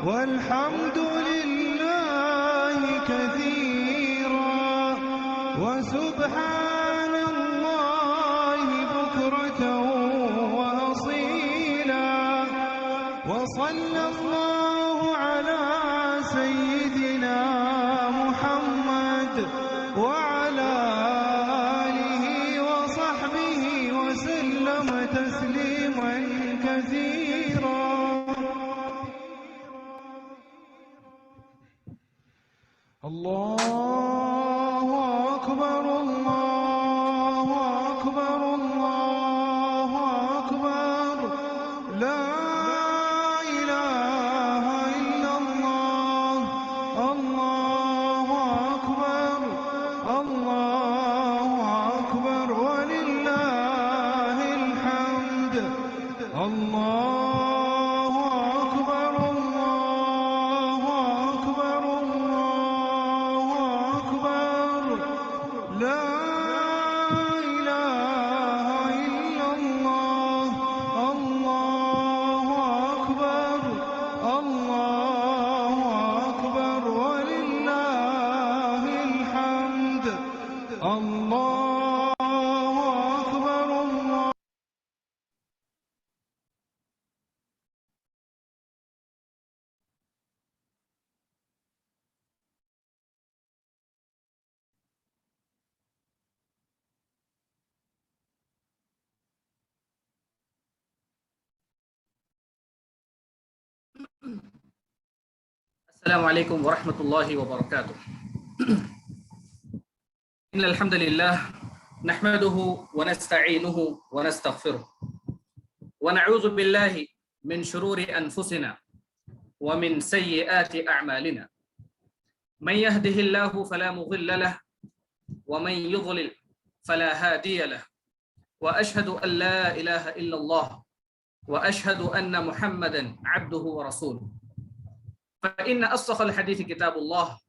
والحمد لله كثيرا وسبحان الله بكرة وأصيلا وصلى الله على سيدنا محمد وعلى آله وصحبه وسلم تسليما كثيرا. الله أكبر الله أكبر الله أكبر لا إله إلا الله. الله أكبر الله أكبر ولله الحمد. الله أكبر الله أكبر الله أكبر لا إله إلا الله. الله أكبر الله أكبر ولله الحمد. الله أكبر الله. السلام عليكم ورحمة الله وبركاته. إن الحمد لله نحمده ونستعينه ونستغفره ونعوذ بالله من شرور أنفسنا ومن سيئات أعمالنا. من يهده الله فلا مضل له ومن يضلل فلا هادي له وأشهد أن لا إله إلا الله وأشهد أن محمدا عبده ورسوله. فإن أصدق الحديث كتاب الله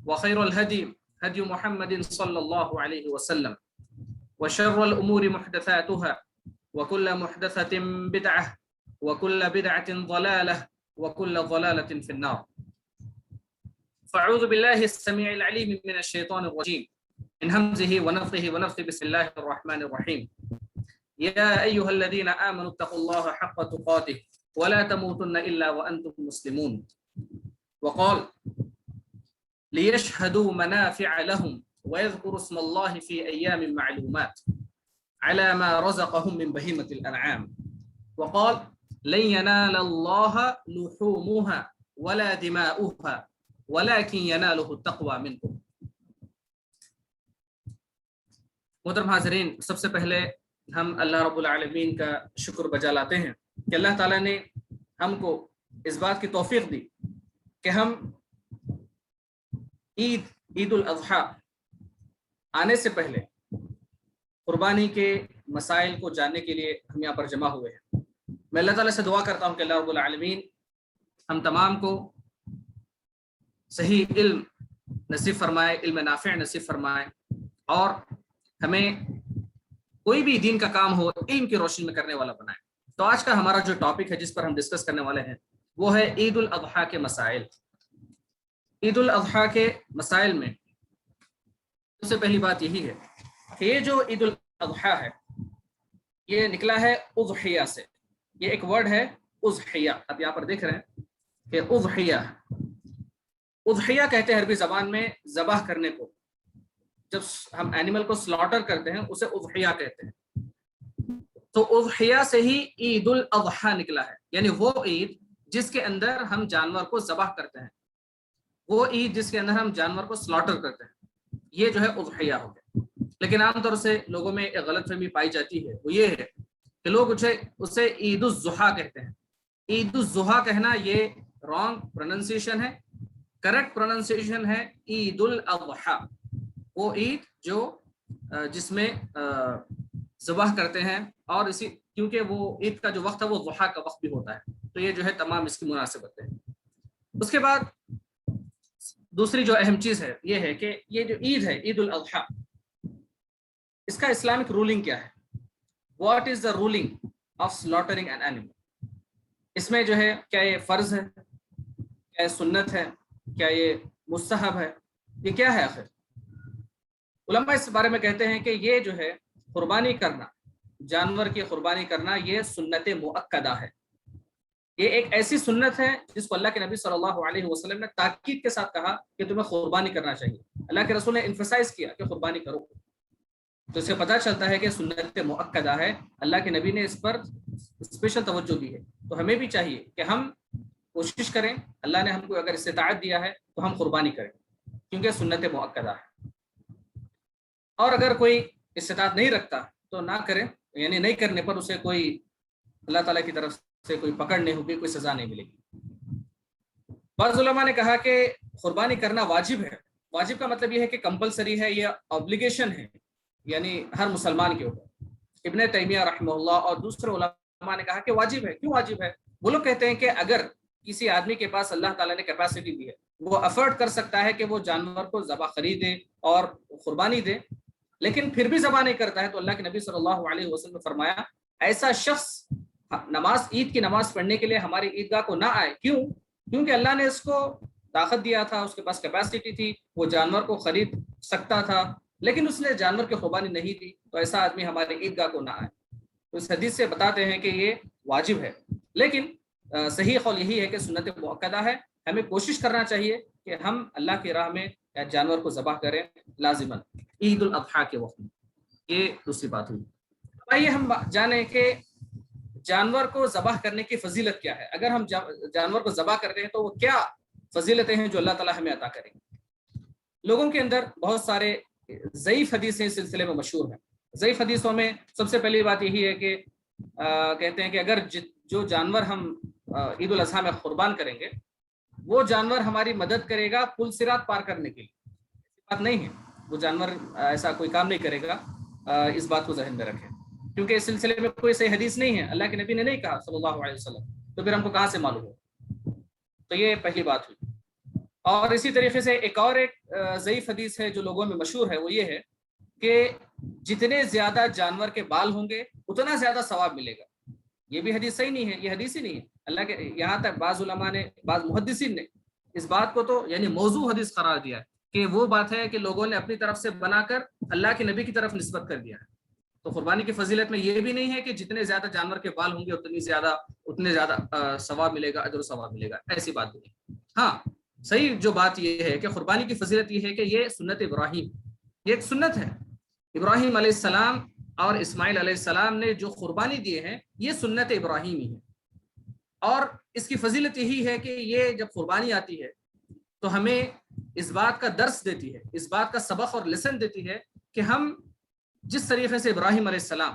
وخير الهدي هدي محمد صلى الله عليه وسلم وشر الأمور محدثاتها وكل محدثة بدعة وكل بدعة ضلالة وكل ضلالة في النار. فأعوذ بالله السميع العليم من الشيطان الرجيم من همزه ونفخه ونفثه. بسم الله الرحمن الرحيم. يا أيها الذين آمنوا اتقوا الله حق تقاته ولا تموتن إلا وأنتم مسلمون. وقال ليشهدوا منافع لهم ويذكروا اسم الله في أيام معلومات على ما رزقهم من بهيمة الأنعام. وقال لن ينال الله لحومها ولا دماؤها ولكن يناله التقوى منكم. محترم حاضرین، سب سے پہلے ہم اللہ رب العالمین کا شکر بجا لاتے ہیں کہ اللہ تعالیٰ نے ہم کو اس بات کی توفیق دی کہ ہم عید الاضحیٰ آنے سے پہلے قربانی کے مسائل کو جاننے کے لیے ہم یہاں پر جمع ہوئے ہیں. میں اللہ تعالیٰ سے دعا کرتا ہوں کہ اللہ رب العالمین ہم تمام کو صحیح علم نصیب فرمائے، علم نافع نصیب فرمائے، اور ہمیں کوئی بھی دین کا کام ہو علم کی روشنی میں کرنے والا بنائے. تو آج کا ہمارا جو ٹاپک ہے جس پر ہم ڈسکس کرنے والے ہیں وہ ہے عید الاضحیٰ کے مسائل. عید الاضحیٰ کے مسائل میں سب سے پہلی بات یہی ہے کہ یہ جو عید الاضحیٰ ہے یہ نکلا ہے اضحیہ سے. یہ ایک ورڈ ہے اضحیہ، آپ یہاں پر دیکھ رہے ہیں کہ اضحیہ. اضحیہ کہتے ہیں عربی زبان میں ذبح کرنے کو. جب ہم اینیمل کو سلاٹر کرتے ہیں اسے اضحیہ کہتے ہیں. تو اضحیہ سے ہی عید الاضحیٰ نکلا ہے، یعنی وہ عید جس کے اندر ہم جانور کو ذبح کرتے ہیں، وہ عید جس کے اندر ہم جانور کو سلاٹر کرتے ہیں، یہ جو ہے اضحیہ ہو گیا. لیکن عام طور سے لوگوں میں ایک غلط فہمی پائی جاتی ہے، وہ یہ ہے کہ لوگ اسے عید الضحیٰ کہتے ہیں. عید الضحیٰ کہنا یہ رانگ پروننسیشن ہے. کریکٹ پروننسیشن ہے عید الاضحیٰ، وہ عید جس میں ذبح کرتے ہیں، اور اسی کیونکہ وہ عید کا جو وقت ہے وہ ضحیٰ کا وقت بھی ہوتا ہے. تو یہ جو ہے تمام اس کی مناسبت ہے. اس کے بعد دوسری جو اہم چیز ہے یہ ہے کہ یہ جو عید ہے عید الاضحیٰ، اس کا اسلامک رولنگ کیا ہے؟ What is the ruling of slaughtering an animal? اس میں جو ہے کیا یہ فرض ہے کیا یہ سنت ہے؟ کیا یہ مستحب ہے؟ یہ کیا ہے آخر؟ علماء اس بارے میں کہتے ہیں کہ یہ جو ہے قربانی کرنا، جانور کی قربانی کرنا، یہ سنت مؤکدہ ہے۔ یہ ایک ایسی سنت ہے جس کو اللہ کے نبی صلی اللہ علیہ وسلم نے تاکید کے ساتھ کہا کہ تمہیں قربانی کرنا چاہیے۔ اللہ کے رسول نے انفسائز کیا کہ قربانی کرو، تو اس سے پتہ چلتا ہے کہ سنت مؤکدہ ہے، اللہ کے نبی نے اس پر اسپیشل توجہ دی ہے۔ تو ہمیں بھی چاہیے کہ ہم کوشش کریں، اللہ نے ہم کو اگر استطاعت دیا ہے تو ہم قربانی کریں، کیونکہ سنت مؤکدہ ہے۔ اور اگر کوئی استطاعت نہیں رکھتا تو نہ کرے، یعنی نہیں کرنے پر اسے کوئی اللہ تعالیٰ کی طرف سے کوئی پکڑ نہیں ہوگی، کوئی سزا نہیں ملے گی۔ بعض علماء نے کہا کہ قربانی کرنا واجب ہے۔ واجب کا مطلب یہ ہے کہ کمپلسری ہے، یہ اوبلیگیشن ہے، یعنی ہر مسلمان کے اوپر۔ ابن تیمیہ رحمہ اللہ اور دوسرے علماء نے کہا کہ واجب ہے۔ کیوں واجب ہے؟ وہ لوگ کہتے ہیں کہ اگر کسی آدمی کے پاس اللہ تعالیٰ نے کیپیسٹی دی ہے، وہ افورڈ کر سکتا ہے کہ وہ جانور کو ذبح خریدے اور قربانی دے، لیکن پھر بھی ذبح نہیں کرتا ہے، تو اللہ کے نبی صلی اللہ علیہ وسلم نے فرمایا ایسا شخص عید کی نماز پڑھنے کے لیے ہماری عیدگاہ کو نہ آئے۔ کیوں؟ کیونکہ اللہ نے اس کو طاقت دیا تھا، اس کے پاس کیپیسٹی تھی، وہ جانور کو خرید سکتا تھا، لیکن اس نے جانور کی قربانی نہیں دی، تو ایسا آدمی ہماری عیدگاہ کو نہ آئے۔ تو اس حدیث سے بتاتے ہیں کہ یہ واجب ہے، لیکن صحیح قول یہی ہے کہ سنت مؤکدہ ہے۔ ہمیں کوشش کرنا چاہیے کہ ہم اللہ کی راہ میں جانور کو ذبح کریں لازماً عید الاضحیٰ کے وقت میں۔ یہ دوسری بات ہوئی۔ آئیے ہم جانیں کہ جانور کو ذبح کرنے کی فضیلت کیا ہے۔ اگر ہم جانور کو ذبح کرتے ہیں تو وہ کیا فضیلتیں ہیں جو اللہ تعالیٰ ہمیں عطا کریں گے۔ لوگوں کے اندر بہت سارے ضعیف حدیثیں اس سلسلے میں مشہور ہیں۔ ضعیف حدیثوں میں سب سے پہلی بات یہی ہے کہ کہتے ہیں کہ اگر جو جانور ہم عید الاضحیٰ میں قربان کریں گے، وہ جانور ہماری مدد کرے گا پل صراط پار کرنے کے لیے۔ بات نہیں ہے، وہ جانور ایسا کوئی کام نہیں کرے گا، اس بات کو ذہن میں رکھیں، کیونکہ اس سلسلے میں کوئی صحیح حدیث نہیں ہے، اللہ کے نبی نے نہیں کہا صلی اللہ علیہ وسلم، تو پھر ہم کو کہاں سے معلوم ہو؟ تو یہ پہلی بات ہوئی۔ اور اسی طریقے سے ایک ضعیف حدیث ہے جو لوگوں میں مشہور ہے، وہ یہ ہے کہ جتنے زیادہ جانور کے بال ہوں گے اتنا زیادہ ثواب ملے گا۔ یہ بھی حدیث صحیح نہیں ہے، یہ حدیث ہی نہیں ہے۔ اللہ کے یہاں تک بعض علماء نے، بعض محدثین نے اس بات کو تو یعنی موضوع حدیث قرار دیا ہے کہ وہ بات ہے کہ لوگوں نے اپنی طرف سے بنا کر اللہ کے نبی کی طرف نسبت کر دیا ہے۔ تو قربانی کی فضیلت میں یہ بھی نہیں ہے کہ جتنے زیادہ جانور کے بال ہوں گے اتنے زیادہ ثواب ملے گا، اجر و ثواب ملے گا، ایسی بات نہیں۔ ہاں، صحیح جو بات یہ ہے کہ قربانی کی فضیلت یہ ہے کہ یہ سنت ابراہیم، یہ ایک سنت ہے۔ ابراہیم علیہ السلام اور اسماعیل علیہ السلام نے جو قربانی دیے ہیں، یہ سنت ابراہیمی ہے۔ اور اس کی فضیلت یہی ہے کہ یہ جب قربانی آتی ہے تو ہمیں اس بات کا درس دیتی ہے، اس بات کا سبق اور لیسن دیتی ہے کہ ہم جس طریقے سے ابراہیم علیہ السلام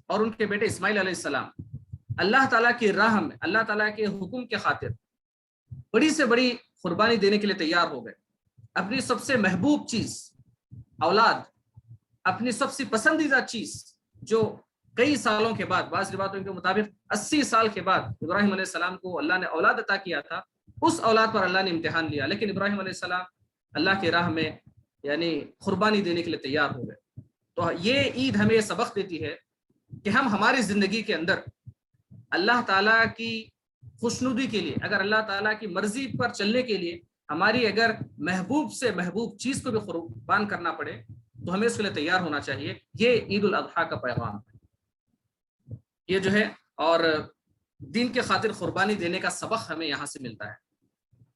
اور ان کے بیٹے اسماعیل علیہ السلام اللہ تعالیٰ کی راہ میں، اللہ تعالیٰ کے حکم کے خاطر بڑی سے بڑی قربانی دینے کے لیے تیار ہو گئے، اپنی سب سے محبوب چیز اولاد، اپنی سب سے پسندیدہ چیز جو کئی سالوں کے بعد، بعض روایتوں کے مطابق 80 سال کے بعد ابراہیم علیہ السلام کو اللہ نے اولاد عطا کیا تھا، اس اولاد پر اللہ نے امتحان لیا، لیکن ابراہیم علیہ السلام اللہ کی راہ میں یعنی قربانی دینے کے لیے تیار ہو گئے۔ تو یہ عید ہمیں یہ سبق دیتی ہے کہ ہم ہماری زندگی کے اندر اللہ تعالیٰ کی خوشنودی کے لیے، اگر اللہ تعالیٰ کی مرضی پر چلنے کے لیے ہماری اگر محبوب سے محبوب چیز کو بھی قربان کرنا پڑے تو ہمیں اس کے لیے تیار ہونا چاہیے۔ یہ عید الاضحیٰ کا پیغام ہے، یہ جو ہے، اور دین کے خاطر قربانی دینے کا سبق ہمیں یہاں سے ملتا ہے۔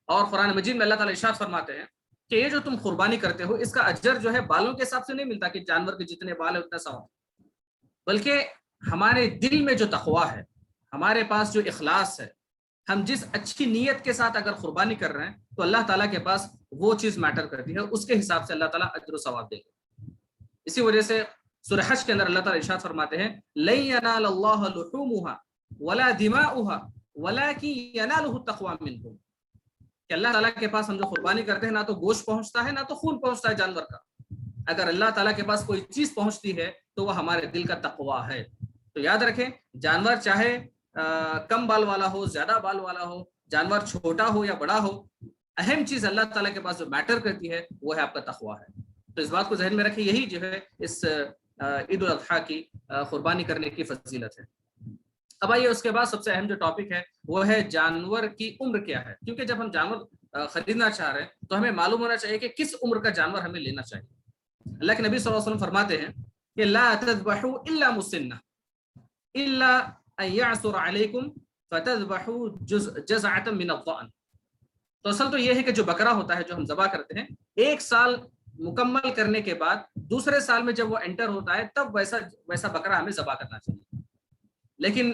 اور قرآن مجید میں اللہ تعالیٰ ارشاد فرماتے ہیں کہ یہ جو تم قربانی کرتے ہو اس کا اجر جو ہے بالوں کے حساب سے نہیں ملتا کہ جانور کے جتنے بال ہے اتنا ثواب، بلکہ ہمارے دل میں جو تقویٰ ہے، ہمارے پاس جو اخلاص ہے، ہم جس اچھی نیت کے ساتھ اگر قربانی کر رہے ہیں تو اللہ تعالیٰ کے پاس وہ چیز میٹر کرتی ہے، اس کے حساب سے اللہ تعالیٰ اجر و ثواب دے گا۔ اسی وجہ سے سورہ حج کے اندر اللہ تعالیٰ ارشاد فرماتے ہیں لَن يَنَالَ اللَّهَ لُحُومُهَا وَلَا دِمَاؤُهَا وَلَكِن يَنَالُهُ التَّقْوَى مِنكُمْ، کہ اللہ تعالیٰ کے پاس ہم جو قربانی کرتے ہیں نہ تو گوشت پہنچتا ہے نہ تو خون پہنچتا ہے جانور کا، اگر اللہ تعالیٰ کے پاس کوئی چیز پہنچتی ہے تو وہ ہمارے دل کا تقویٰ ہے۔ تو یاد رکھیں، جانور چاہے کم بال والا ہو، زیادہ بال والا ہو، جانور چھوٹا ہو یا بڑا ہو، اہم چیز اللہ تعالیٰ کے پاس جو میٹر کرتی ہے وہ ہے آپ کا تقویٰ ہے۔ تو اس بات کو ذہن میں رکھیں، یہی جو ہے اس عید الاضحیٰ کی قربانی کرنے کی فضیلت ہے۔ اب آئیے اس کے بعد سب سے اہم جو ٹاپک ہے وہ ہے جانور کی عمر کیا ہے، کیونکہ جب ہم جانور خریدنا چاہ رہے ہیں تو ہمیں معلوم ہونا چاہیے کہ کس عمر کا جانور ہمیں لینا چاہیے۔ اللہ کے نبی صلی اللہ علیہ وسلم فرماتے ہیں کہ لا تذبحوا الا مسنہ الا ان يعثر عليكم فتذبحوا جزعة من الضأن۔ تو اصل تو یہ ہے کہ جو بکرا ہوتا ہے جو ہم ذبح کرتے ہیں، 1 سال مکمل کرنے کے بعد دوسرے سال میں جب وہ انٹر ہوتا ہے تب ویسا بکرا ہمیں ذبح کرنا چاہیے۔ لیکن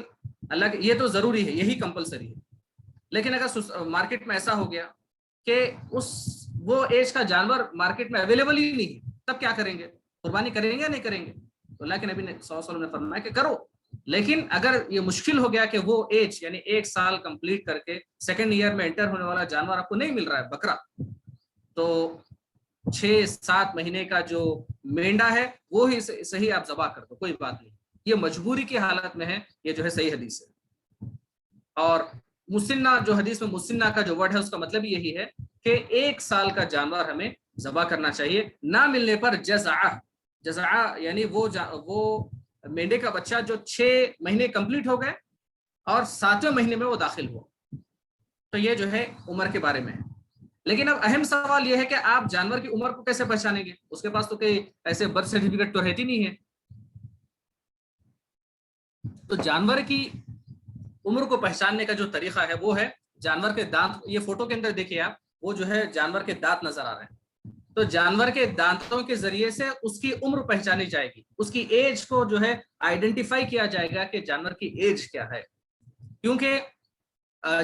اللہ یہ تو ضروری ہے، یہی کمپلسری ہے۔ لیکن اگر مارکیٹ میں ایسا ہو گیا کہ وہ ایج کا جانور مارکیٹ میں اویلیبل ہی نہیں ہے، تب کیا کریں گے؟ قربانی کریں گے یا نہیں کریں گے؟ تو اللہ کے نبی نے صلی اللہ علیہ وسلم نے فرمایا کہ کرو، لیکن اگر یہ مشکل ہو گیا کہ وہ ایج یعنی 1 سال کمپلیٹ کر کے 2nd ایئر میں انٹر ہونے والا جانور آپ کو نہیں مل رہا ہے بکرا، تو 6-7 مہینے کا جو مینڈا ہے وہ ہی صحیح آپ ذبح کر دو، کوئی بات نہیں، یہ مجبوری کی حالت میں ہے، یہ جو ہے صحیح حدیث ہے۔ اور مسنہ جو حدیث میں مسنہ کا جو ورڈ ہے اس کا مطلب یہی ہے کہ 1 سال کا جانور ہمیں ذبح کرنا چاہیے، نہ ملنے پر جزعہ یعنی وہ مینڈے کا بچہ جو 6 مہینے کمپلیٹ ہو گئے اور 7ویں مہینے میں وہ داخل ہوا، تو یہ جو ہے عمر کے بارے میں ہے۔ لیکن اب اہم سوال یہ ہے کہ آپ جانور کی عمر کو کیسے پہچانیں گے؟ اس کے پاس تو کوئی ایسے برتھ سرٹیفکیٹ تو رہتی نہیں ہے۔ تو جانور کی عمر کو پہچاننے کا جو طریقہ ہے وہ ہے جانور کے دانت، یہ فوٹو کے اندر دیکھیے آپ، وہ جو ہے جانور کے دانت نظر آ رہے ہیں، تو جانور کے دانتوں کے ذریعے سے اس کی عمر پہچانی جائے گی، اس کی ایج کو جو ہے آئیڈینٹیفائی کیا جائے گا کہ جانور کی ایج کیا ہے۔ کیونکہ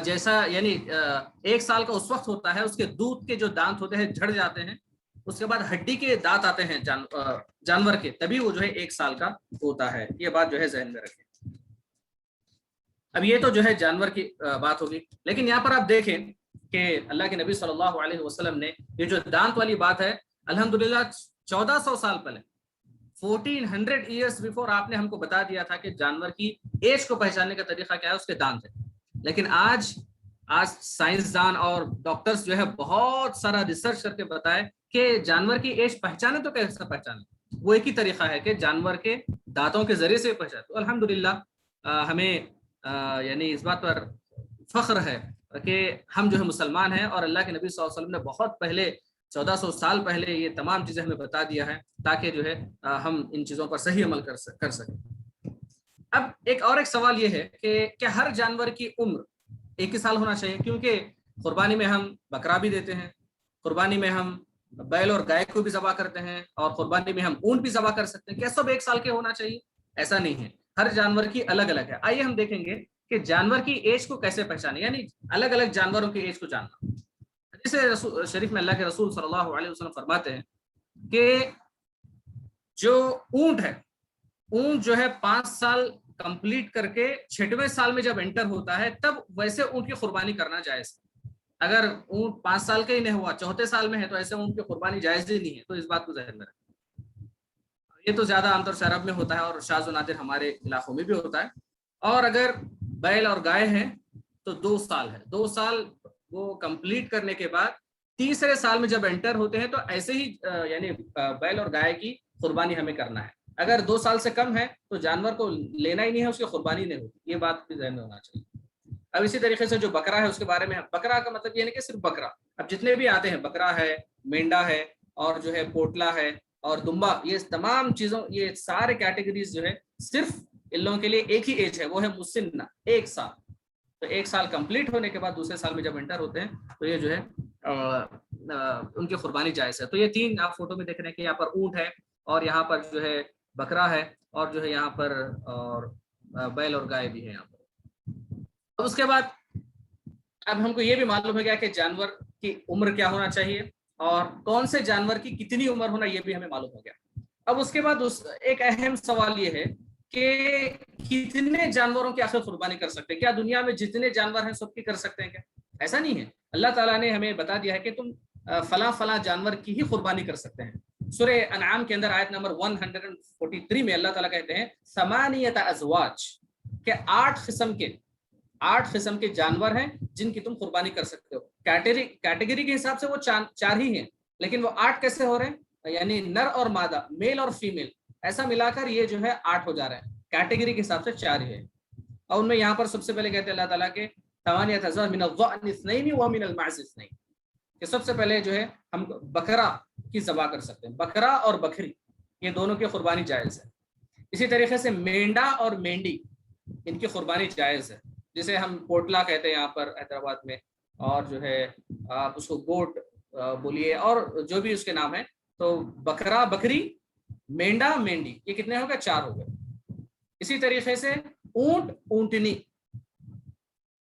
جیسا یعنی 1 سال کا اس وقت ہوتا ہے اس کے دودھ کے جو دانت ہوتے ہیں جھڑ جاتے ہیں، اس کے بعد ہڈی کے دانت آتے ہیں جانور کے، تبھی وہ جو ہے 1 سال کا ہوتا ہے۔ یہ بات جو ہے ذہن میں رکھیں۔ اب یہ تو جو ہے جانور کی بات ہوگی، لیکن یہاں پر آپ دیکھیں کہ اللہ کے نبی صلی اللہ علیہ وسلم نے یہ جو دانت والی بات ہے، الحمدللہ 1400 سال پہلے 1400 ایئرس بیفور آپ نے ہم کو بتا دیا تھا کہ جانور کی ایج کو پہچاننے کا طریقہ کیا ہے، اس کے دانت ہے۔ لیکن آج سائنسدان اور ڈاکٹرز جو ہے بہت سارا ریسرچ کر کے بتائے کہ جانور کی ایج پہچانے تو کیسے پہچانے، وہ ایک ہی طریقہ ہے کہ جانور کے دانتوں کے ذریعے سے پہچانے۔ تو الحمدللہ ہمیں یعنی اس بات پر فخر ہے کہ ہم جو ہے مسلمان ہیں، اور اللہ کے نبی صلی اللہ علیہ وسلم نے بہت پہلے 1400 سال پہلے یہ تمام چیزیں ہمیں بتا دیا ہے تاکہ جو ہے ہم ان چیزوں پر صحیح عمل کر سکیں۔ اب ایک سوال یہ ہے کہ کیا ہر جانور کی عمر 1 ہی سال ہونا چاہیے؟ کیونکہ قربانی میں ہم بکرا بھی دیتے ہیں، قربانی میں ہم بیل اور گائے کو بھی ذبح کرتے ہیں، اور قربانی میں ہم اونٹ بھی ذبح کر سکتے ہیں، کیا سب 1 سال کے ہونا چاہیے؟ ایسا نہیں ہے، ہر جانور کی الگ الگ ہے۔ آئیے ہم دیکھیں گے کہ جانور کی ایج کو کیسے پہچانے، یعنی الگ الگ جانوروں کی ایج کو جاننا۔ حدیث شریف میں اللہ کے رسول صلی اللہ علیہ وسلم فرماتے ہیں کہ جو اونٹ ہے، اونٹ جو ہے 5 سال کمپلیٹ کر کے 6ویں سال میں جب انٹر ہوتا ہے تب ویسے اونٹ کی قربانی کرنا جائز ہے۔ اگر اونٹ 5 سال کا ہی نہیں ہوا 4تھے سال میں ہے تو ایسے اونٹ کی قربانی جائز ہی نہیں ہے، تو اس بات کو ذہن میں رکھیں۔ یہ تو زیادہ عام طور سے عرب میں ہوتا ہے اور شاذ و نادر ہمارے علاقوں میں بھی ہوتا ہے۔ اور اگر بیل اور گائے ہیں تو 2 سال ہے، 2 سال وہ کمپلیٹ کرنے کے بعد 3رے سال میں جب انٹر ہوتے ہیں تو ایسے ہی یعنی بیل اور گائے کی قربانی ہمیں کرنا ہے۔ اگر 2 سال سے کم ہے تو جانور کو لینا ہی نہیں ہے، اس کی قربانی نہیں ہوتی، یہ بات بھی ذہن میں ہونا چاہیے۔ اب اسی طریقے سے جو بکرا ہے اس کے بارے میں، بکرا کا مطلب یہ نہیں کہ صرف بکرا، اب جتنے بھی آتے ہیں، بکرا ہے، مینڈا ہے، اور جو ہے پوٹلا ہے اور دمبا، یہ تمام چیزوں، یہ سارے کیٹیگریز جو ہے صرف ان لوگوں کے لیے ایک ہی ایج ہے، وہ ہے مسنہ، 1 سال۔ تو 1 سال کمپلیٹ ہونے کے بعد دوسرے سال میں جب انٹر ہوتے ہیں تو یہ جو ہے ان کی قربانی جائز ہے۔ تو یہ 3 آپ فوٹو میں دیکھ رہے ہیں کہ یہاں پر اونٹ ہے، اور یہاں پر جو ہے بکرا ہے، اور جو ہے یہاں پر اور بیل اور گائے بھی ہے یہاں پر۔ اس کے بعد اب ہم کو یہ بھی معلوم ہو گیا کہ جانور کی عمر کیا ہونا چاہیے اور کون سے جانور کی کتنی عمر ہونا، یہ بھی ہمیں معلوم ہو گیا۔ اب اس کے بعد ایک اہم سوال یہ ہے کہ کتنے جانوروں کی آخر قربانی کر سکتے ہیں؟ کیا دنیا میں جتنے جانور ہیں سب کی کر سکتے ہیں کیا؟ ایسا نہیں ہے، اللہ تعالیٰ نے ہمیں بتا دیا ہے کہ تم فلاں جانور کی ہی قربانی کر سکتے ہیں۔ سورہ انعام کے اندر آیت نمبر 143 میں اللہ تعالیٰ کہتے ہیں 8 ازواج، کہ 8 قسم کے جانور ہیں جن کی تم قربانی کر سکتے ہو۔ کیٹیگری کے حساب سے وہ 4 ہی ہیں، لیکن وہ 8 کیسے ہو رہے ہیں؟ یعنی نر اور مادہ، میل اور فیمیل، ایسا ملا کر یہ جو ہے 8 ہو جا رہے ہیں، کیٹیگری کے حساب سے 4 ہی ہے۔ اور ان میں یہاں پر سب سے پہلے کہتے ہیں اللہ تعالیٰ کے ثمانیۃ ازواج من الضأن اثنین ومن المعز اثنین، کہ سب سے پہلے جو ہے ہم بکرا کی ذبح کر سکتے ہیں، بکرا اور بکری یہ دونوں کی قربانی جائز ہے۔ اسی طریقے سے مینڈا اور مینڈی ان کی قربانی جائز ہے، جسے ہم پوٹلا کہتے ہیں یہاں پر حیدرآباد میں، اور جو ہے آپ اس کو گوٹ بولیے اور جو بھی اس کے نام ہے۔ تو بکرا بکری، مینڈا مینڈی، یہ کتنے ہو گئے؟ 4 ہو گئے۔ اسی طریقے سے اونٹ اونٹنی،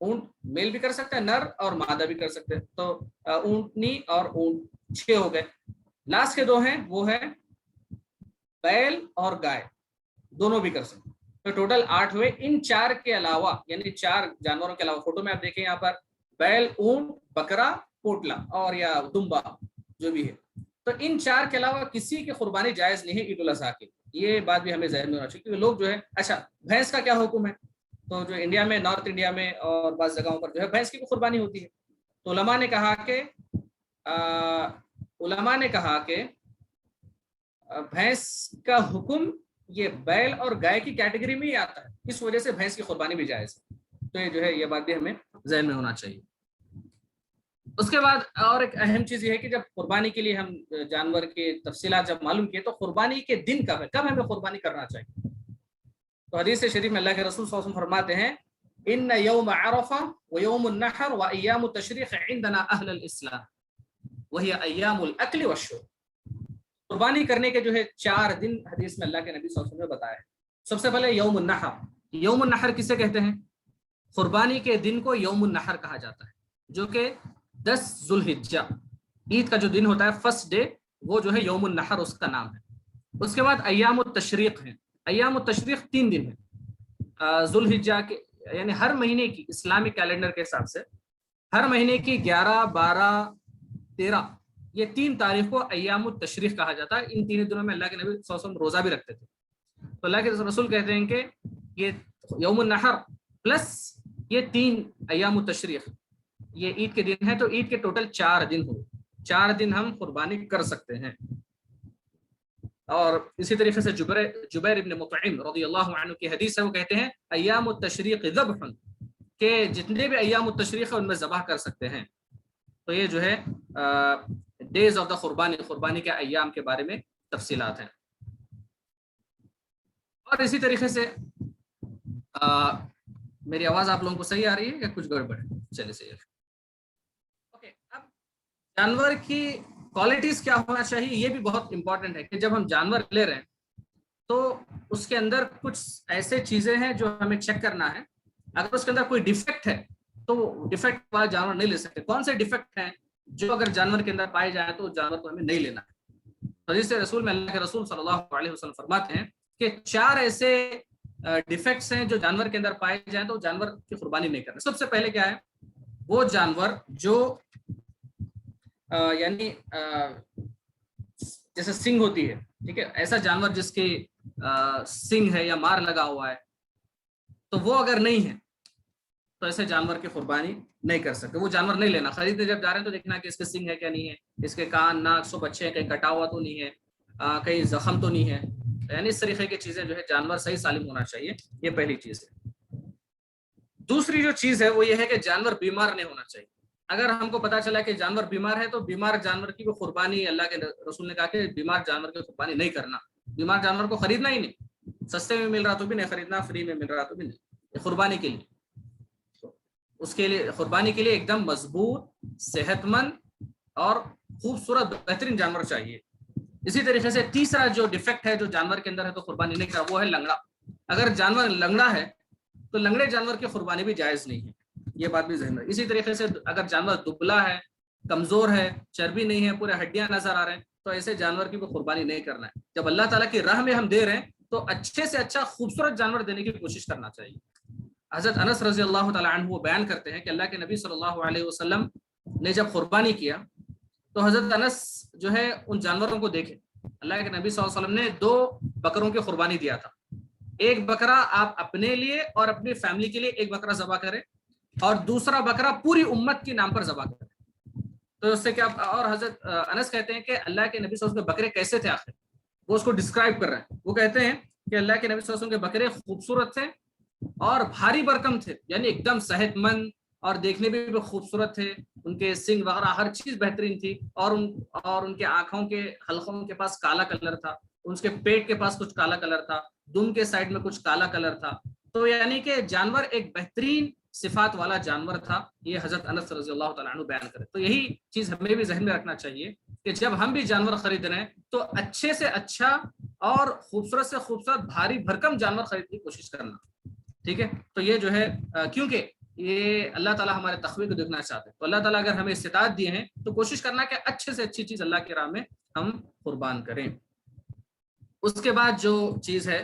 اونٹ میل بھی کر سکتے ہیں، نر اور مادہ بھی کر سکتے ہیں، تو اونٹنی اور اونٹ 6 ہو گئے۔ لاسٹ کے 2 ہیں وہ ہے بیل اور گائے، دونوں بھی کر سکتے ہیں، تو ٹوٹل 8 ہوئے۔ ان 4 کے علاوہ، یعنی 4 جانوروں کے علاوہ، فوٹو میں آپ دیکھیں یہاں پر بیل، اونٹ، بکرا، پوٹلا اور یا دمبا جو بھی ہے، تو ان 4 کے علاوہ کسی کی قربانی جائز نہیں ہے عید الاضحیٰ کی۔ یہ بات بھی ہمیں ذہن میں ہونا چاہیے، کیونکہ لوگ جو ہے اچھا بھینس کا کیا حکم ہے، تو جو انڈیا میں، نارتھ انڈیا میں اور بعض جگہوں پر جو ہے بھینس کی بھی قربانی ہوتی ہے، تو علماء نے کہا کہ بھینس کا حکم یہ بیل اور گائے کی کیٹیگری میں ہی آتا ہے، اس وجہ سے بھینس کی قربانی بھی جائز ہے، تو یہ جو ہے یہ بات بھی ہمیں ذہن میں ہونا چاہیے۔ اس کے بعد اور ایک اہم چیز یہ ہے کہ جب قربانی کے لیے ہم جانور کے تفصیلات جب معلوم کیے، تو قربانی کے دن کب ہے، کب ہمیں قربانی کرنا چاہیے؟ تو حدیث شریف میں اللہ کے رسول صلی اللہ علیہ وسلم فرماتے ہیں ان یوم عرفہ و یوم النحر و ایام التشریق عندنا اہل الاسلام وہی ایام الاکل والشرب۔ قربانی کرنے کے جو ہے 4 دن حدیث میں اللہ کے نبی صلی اللہ علیہ وسلم نے بتایا ہے۔ سب سے پہلے یوم النحر، یوم النحر کسے کہتے ہیں؟ قربانی کے دن کو یوم النحر کہا جاتا ہے، جو کہ 10 ذوالحجہ عید کا جو دن ہوتا ہے، فرسٹ ڈے، وہ جو ہے یوم النحر اس کا نام ہے۔ اس کے بعد ایام التشریق ہیں، ایام التشریق 3 دن ہیں ذوالحجہ کے، یعنی ہر مہینے کی اسلامک کیلنڈر کے حساب سے ہر مہینے کی 11 12 13 یہ 3 تاریخ کو ایام التشریق کہا جاتا ہے۔ ان 3 دنوں میں اللہ کے نبی صلی اللہ علیہ وسلم روزہ بھی رکھتے تھے، تو اللہ کے رسول کہتے ہیں کہ یہ یوم النحر پلس یہ 3 ایام التشریق یہ عید کے دن ہے، تو عید کے ٹوٹل 4 دن ہوئے، 4 دن ہم قربانی کر سکتے ہیں۔ اور اسی طریقے سے جبیر ابن مطعم رضی اللہ عنہ کی حدیث ہے، وہ کہتے ہیں ایام التشریق ذبح، کہ جتنے بھی ایام التشریق ہے ان میں ذبح کر سکتے ہیں۔ تو یہ جو ہے ڈیز آف دا قربانی کے ایام کے بارے میں تفصیلات ہیں۔ اور اسی طریقے سے میری آواز آپ لوگوں کو صحیح آ رہی ہے یا کچھ گڑبڑ ہے؟ چلیے صحیح ہے۔ اوکے، اب جانور کی کوالٹیز کیا ہونا چاہیے، یہ بھی بہت امپورٹنٹ ہے کہ جب ہم جانور لے رہے ہیں تو اس کے اندر کچھ ایسے چیزیں ہیں جو ہمیں چیک کرنا ہے۔ اگر اس کے اندر کوئی ڈیفیکٹ ہے تو ڈیفیکٹ والا جانور نہیں لے سکتے۔ کون سے ڈیفیکٹ ہیں جو اگر جانور کے اندر پائے جائیں تو جانور کو ہمیں نہیں لینا ہے؟ حدیث رسول میں اللہ کے رسول صلی اللہ علیہ وسلم فرماتے ہیں کہ 4 ایسے ڈیفیکٹس ہیں جو جانور کے اندر پائے جائیں تو جانور کی قربانی نہیں کرنا۔ سب سے پہلے کیا ہے، وہ جانور جو یعنی جیسے سنگ ہوتی ہے، ٹھیک ہے، ایسا جانور جس کی سنگ ہے یا مار لگا ہوا ہے، تو وہ اگر نہیں ہے تو ایسے جانور کی قربانی نہیں کر سکتے، وہ جانور نہیں لینا۔ خریدنے جب جا رہے ہیں تو دیکھنا کہ اس کے سنگ ہے کیا نہیں ہے، اس کے کان ناک سب اچھے ہیں، کہیں کٹا ہوا تو نہیں ہے، کہیں زخم تو نہیں ہے، یعنی اس طریقے کی چیزیں جو ہے جانور صحیح سالم ہونا چاہیے، یہ پہلی چیز ہے۔ دوسری جو چیز ہے وہ یہ ہے کہ جانور بیمار نہیں ہونا چاہیے۔ اگر ہم کو پتا چلا کہ جانور بیمار ہے تو بیمار جانور کی قربانی، اللہ کے رسول نے کہا کہ بیمار جانور کی قربانی نہیں کرنا، بیمار جانور کو خریدنا ہی نہیں، سستے میں مل رہا تو بھی نہیں خریدنا، فری میں مل رہا تو بھی نہیں، یہ قربانی کے لیے، اس کے لیے قربانی کے لیے ایک دم مضبوط، صحت مند اور خوبصورت بہترین جانور چاہیے۔ اسی طریقے سے تیسرا جو ڈیفیکٹ ہے جو جانور کے اندر ہے تو قربانی نہیں کرا، وہ ہے لنگڑا۔ اگر جانور لنگڑا ہے تو لنگڑے جانور کی قربانی بھی جائز نہیں ہے، یہ بات بھی ذہن میں۔ اسی طریقے سے اگر جانور دبلا ہے، کمزور ہے، چربی نہیں ہے، پورے ہڈیاں نظر آ رہے ہیں، تو ایسے جانور کی بھی قربانی نہیں کرنا ہے۔ جب اللہ تعالیٰ کی راہ میں ہم دے رہے ہیں تو اچھے سے اچھا خوبصورت جانور دینے کی کوشش کرنا چاہیے۔ حضرت انس رضی اللہ تعالیٰ عنہ وہ بیان کرتے ہیں کہ اللہ کے نبی صلی اللہ علیہ وسلم نے جب قربانی کیا تو حضرت انس جو ہے ان جانوروں کو دیکھے، اللہ کے نبی صلی اللہ علیہ وسلم نے 2 بکروں کی قربانی دیا تھا۔ ایک بکرا آپ اپنے لیے اور اپنی فیملی کے لیے ایک بکرا ذبح کریں، اور دوسرا بکرا پوری امت کے نام پر ذبح کریں۔ تو اس سے کیا، اور حضرت انس کہتے ہیں کہ اللہ کے نبی صلی اللہ علیہ وسلم کے بکرے کیسے تھے، آخر وہ اس کو ڈسکرائب کر رہے ہیں۔ وہ کہتے ہیں کہ اللہ کے نبی صلی اللہ علیہ وسلم کے بکرے خوبصورت تھے اور بھاری بھرکم تھے، یعنی ایک دم صحت مند اور دیکھنے میں بھی خوبصورت تھے، ان کے سنگ وغیرہ ہر چیز بہترین تھی، اور ان کے آنکھوں کے حلقوں کے پاس کالا کلر تھا، ان کے پیٹ کے پاس کچھ کالا کلر تھا، دم کے سائڈ میں کچھ کالا کلر تھا. تو یعنی کہ جانور ایک بہترین صفات والا جانور تھا، یہ حضرت انس رضی اللہ تعالیٰ عنہ بیان کرے. تو یہی چیز ہمیں بھی ذہن میں رکھنا چاہیے کہ جب ہم بھی جانور خرید رہے ہیں تو اچھے سے اچھا اور خوبصورت سے خوبصورت بھاری بھرکم جانور خریدنے کی کوشش کرنا. ٹھیک ہے، تو یہ جو ہے کیونکہ یہ اللہ تعالیٰ ہمارے تقوی کو دیکھنا چاہتے ہیں، تو اللہ تعالیٰ اگر ہمیں استطاعت دیے ہیں تو کوشش کرنا کہ اچھے سے اچھی چیز اللہ کی راہ میں ہم قربان کریں. اس کے بعد جو چیز ہے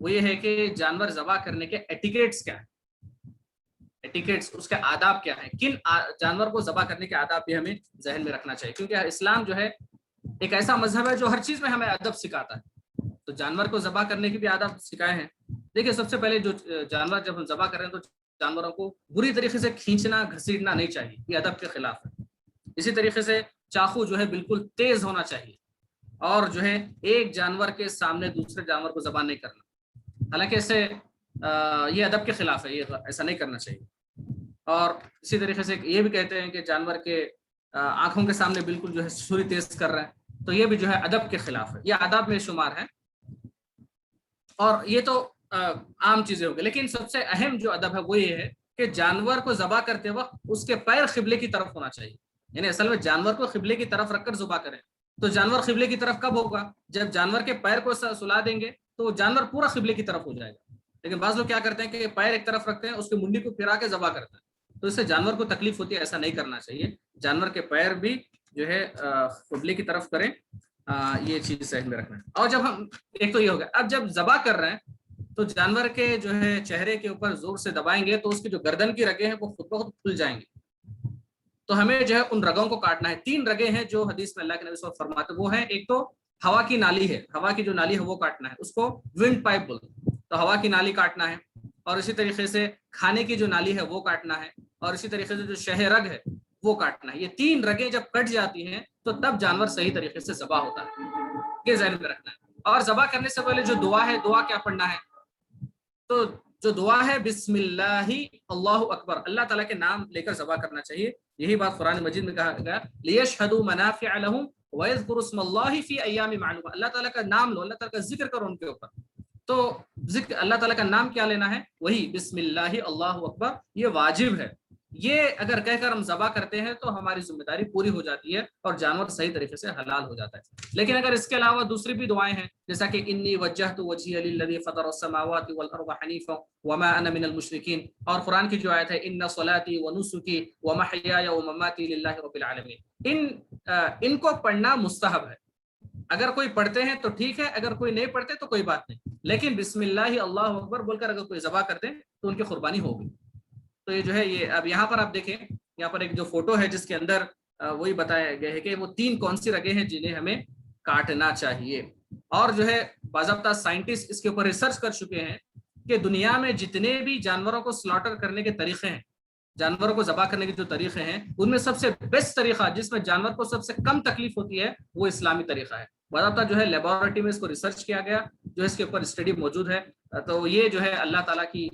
وہ یہ ہے کہ جانور ذبح کرنے کے ایٹیکیٹس کیا ہیں، ایٹیکیٹس اس کے آداب کیا ہیں، کن جانور کو ذبح کرنے کے آداب بھی ہمیں ذہن میں رکھنا چاہیے، کیونکہ اسلام جو ہے ایک ایسا مذہب ہے جو ہر چیز میں ہمیں ادب سکھاتا ہے. تو جانور کو ذبح کرنے کی بھی آداب سکھائے ہیں. دیکھیے سب سے پہلے جو جانور جب ہم ذبح کریں تو جانوروں کو بری طریقے سے کھینچنا گھسیٹنا نہیں چاہیے، یہ ادب کے خلاف ہے. اسی طریقے سے چاقو جو ہے بالکل تیز ہونا چاہیے، اور جو ہے ایک جانور کے سامنے دوسرے جانور کو ذبح نہیں کرنا، حالانکہ اسے یہ ادب کے خلاف ہے، یہ ایسا نہیں کرنا چاہیے. اور اسی طریقے سے یہ بھی کہتے ہیں کہ جانور کے آنکھوں کے سامنے بالکل جو ہے چھری تیز کر رہے ہیں، تو یہ بھی جو ہے ادب کے خلاف ہے، یہ آداب میں شمار ہے. اور یہ تو عام چیزیں ہو گئی، لیکن سب سے اہم جو ادب ہے وہ یہ ہے کہ جانور کو ذبح کرتے وقت اس کے پیر قبلے کی طرف ہونا چاہیے. یعنی اصل میں جانور کو قبلے کی طرف رکھ کر ذبح کریں. تو جانور قبلے کی طرف کب ہوگا؟ جب جانور کے پیر کو سلا دیں گے تو جانور پورا قبلے کی طرف ہو جائے گا. لیکن بعض لوگ کیا کرتے ہیں کہ پیر ایک طرف رکھتے ہیں، اس کی منڈی کو پھرا کے ذبح کرتے ہیں، تو اس سے جانور کو تکلیف ہوتی ہے، ایسا نہیں کرنا چاہیے. جانور کے پیر بھی جو ہے قبلے کی طرف کریں، یہ چیز ذہن میں رکھنا ہے. اور جب ہم ایک تو یہ ہوگا، اب جب ذبح کر رہے ہیں تو جانور کے جو ہے چہرے کے اوپر زور سے دبائیں گے تو اس کی جو گردن کی رگیں ہیں وہ خود بخود کھل جائیں گی. تو ہمیں جو ہے ان رگوں کو کاٹنا ہے. 3 رگیں ہیں جو حدیث میں اللہ کے نبی صلی اللہ علیہ وسلم فرماتے ہیں، وہ ہیں ایک تو ہوا کی نالی ہے، ہوا کی جو نالی ہے وہ کاٹنا ہے، اس کو ونڈ پائپ بولتے ہیں، تو ہوا کی نالی کاٹنا ہے. اور اسی طریقے سے کھانے کی جو نالی ہے وہ کاٹنا ہے، اور اسی طریقے سے جو شہ رگ ہے وہ کاٹنا ہے. یہ 3 رگیں جب کٹ جاتی ہیں تو تب جانور صحیح طریقے سے ذبح ہوتا ہے، یہ ذہن میں رکھنا ہے. اور ذبح کرنے سے پہلے جو دعا ہے، دعا کیا پڑھنا ہے؟ تو جو دعا ہے بسم اللہ اللہ اکبر، اللہ تعالیٰ کے نام لے کر ذبح کرنا چاہیے. یہی بات قرآن مجید میں کہا گیا لیشہدوا منافع لہم ویذکروا اسم اللہ فی ایام معلومہ، اللہ تعالیٰ کا نام لو، اللہ تعالیٰ کا ذکر کرو ان کے اوپر. تو ذکر اللہ تعالیٰ کا نام کیا لینا ہے؟ وہی بسم اللہ اللہ اکبر، یہ واجب ہے. یہ اگر کہہ کر ہم ذبح کرتے ہیں تو ہماری ذمہ داری پوری ہو جاتی ہے اور جانور صحیح طریقے سے حلال ہو جاتا ہے. لیکن اگر اس کے علاوہ دوسری بھی دعائیں ہیں، جیسا کہ انی وجہت وجہی للذی فطر السماوات والارض حنیفا وما انا من المشرکین، اور قرآن کی جو آیت ہے ان صلاتی ونسکی ومحیای ومماتی للہ رب العالمین، ان کو پڑھنا مستحب ہے. اگر کوئی پڑھتے ہیں تو ٹھیک ہے، اگر کوئی نہیں پڑھتے تو کوئی بات نہیں، لیکن بسم اللہ اللہ اکبر بول کر اگر کوئی ذبح کرتے تو ان کی قربانی ہوگی. تو یہ جو ہے یہ اب یہاں پر آپ دیکھیں، یہاں پر ایک جو فوٹو ہے جس کے اندر وہی بتایا گیا ہے کہ وہ 3 کون سی رگیں ہیں جنہیں ہمیں کاٹنا چاہیے. اور جو ہے باضابطہ سائنٹسٹ اس کے اوپر ریسرچ کر چکے ہیں کہ دنیا میں جتنے بھی جانوروں کو سلاٹر کرنے کے طریقے ہیں، جانوروں کو ذبح کرنے کے جو طریقے ہیں، ان میں سب سے بیسٹ طریقہ جس میں جانور کو سب سے کم تکلیف ہوتی ہے وہ اسلامی طریقہ ہے. باضابطہ جو ہے لیبارٹری میں اس کو ریسرچ کیا گیا، جو اس کے اوپر اسٹڈی موجود ہے. تو یہ جو ہے اللہ تعالیٰ کی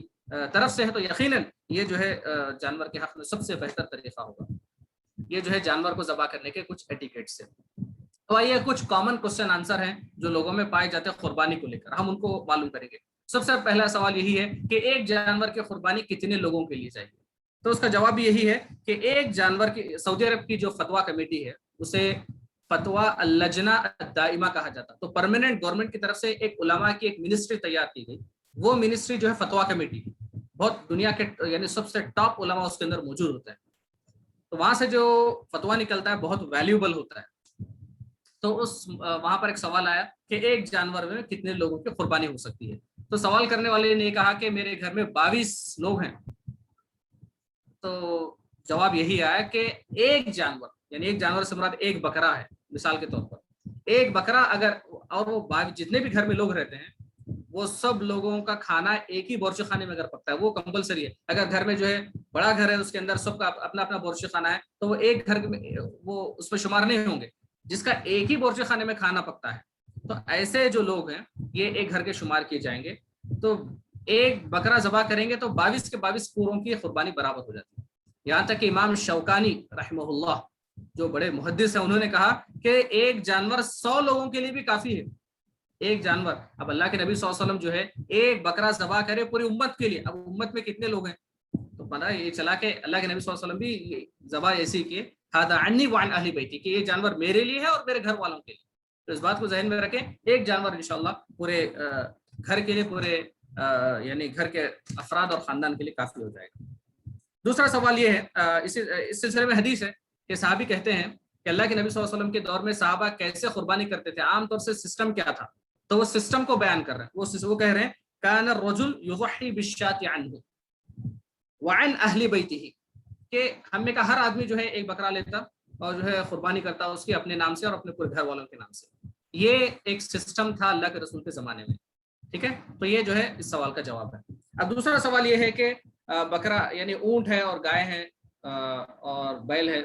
طرف سے ہے، تو یقیناً یہ جو ہے جانور کے حق میں سب سے بہتر طریقہ ہوگا. یہ جو ہے جانور کو ذبح کرنے کے کچھ ایٹیکیٹس ہیں. تو آئیے کچھ کامن کوسچن آنسر ہیں جو لوگوں میں پائے جاتے ہیں قربانی کو لے کر، ہم ان کو معلوم کریں گے. سب سے پہلا سوال یہی ہے کہ ایک جانور کی قربانی کتنے لوگوں کے لیے چاہیے؟ تو اس کا جواب یہی ہے کہ ایک جانور کی، سعودی عرب کی جو فتویٰ کمیٹی ہے اسے فتویٰ اللجنہ الدائمہ کہا جاتا ہے. تو پرماننٹ گورنمنٹ کی طرف سے ایک علماء کی ایک منسٹری تیار کی گئی، وہ منسٹری جو ہے فتویٰ کمیٹی، بہت دنیا کے یعنی سب سے ٹاپ علماء اس کے اندر موجود ہوتے ہیں. تو وہاں سے جو فتویٰ نکلتا ہے بہت ویلیوبل ہوتا ہے. تو وہاں پر ایک سوال آیا کہ ایک جانور میں کتنے لوگوں کی قربانی ہو سکتی ہے. تو سوال کرنے والے نے کہا کہ میرے گھر میں 22 لوگ ہیں. تو جواب یہی آیا کہ ایک جانور، یعنی ایک جانور سے مراد ایک بکرا ہے. مثال کے طور پر ایک بکرا اگر، اور وہ جتنے بھی گھر میں لوگ رہتے ہیں وہ سب لوگوں کا کھانا ایک ہی بورچی خانے میں اگر پکتا ہے وہ کمپلسری ہے. اگر گھر میں جو ہے بڑا گھر ہے اس کے اندر سب کا اپنا اپنا بورچی خانہ ہے تو وہ ایک گھر میں وہ اس میں شمار نہیں ہوں گے جس کا ایک ہی بورچی خانے میں کھانا پکتا ہے. تو ایسے جو لوگ ہیں یہ ایک گھر کے شمار کیے جائیں گے. تو ایک بکرا ذبح کریں گے تو 22 کے 22 پوروں کی قربانی برابر ہو جاتی ہے. یہاں تک کہ امام شوکانی رحمہ اللہ جو بڑے محدث ہیں انہوں نے کہا کہ ایک جانور 100 لوگوں کے لیے بھی کافی ہے. ایک جانور, اب اللہ کے نبی صلی اللہ علیہ وسلم جو ہے ایک بکرا ذبح کرے پوری امت کے لیے. اب امت میں کتنے لوگ ہیں تو پتہ یہ چلا کہ اللہ کے نبی صلی اللہ علیہ وسلم بھی ذبح ایسی کیے ھذا عنی وعن اہل بیتی کہ یہ جانور میرے لیے ہے اور میرے گھر والوں کے لیے. تو اس بات کو ذہن میں رکھیں, ایک جانور انشاءاللہ پورے گھر کے لیے, پورے یعنی گھر کے افراد اور خاندان کے لیے کافی ہو جائے گا. دوسرا سوال یہ ہے, اس سلسلے میں حدیث ہے کہ صحابی کہتے ہیں کہ اللہ کے نبی صلی اللہ علیہ وسلم کے دور میں صحابہ کیسے قربانی کرتے تھے, عام طور سے سسٹم کیا تھا. تو وہ سسٹم کو بیان کر رہے ہیں. وہ کہہ رہے ہیں کان الرجل یضحی بالشاۃ عنہ وعن اہل بیتہ, کہ ہم میں کا ہر آدمی جو ہے ایک بکرا لیتا اور جو ہے قربانی کرتا اس کی اپنے نام سے اور اپنے پورے گھر والوں کے نام سے. یہ ایک سسٹم تھا اللہ کے رسول کے زمانے میں. ٹھیک ہے, تو یہ جو ہے اس سوال کا جواب ہے. اب دوسرا سوال یہ ہے کہ بکرا یعنی اونٹ ہے اور گائے ہے اور بیل ہے,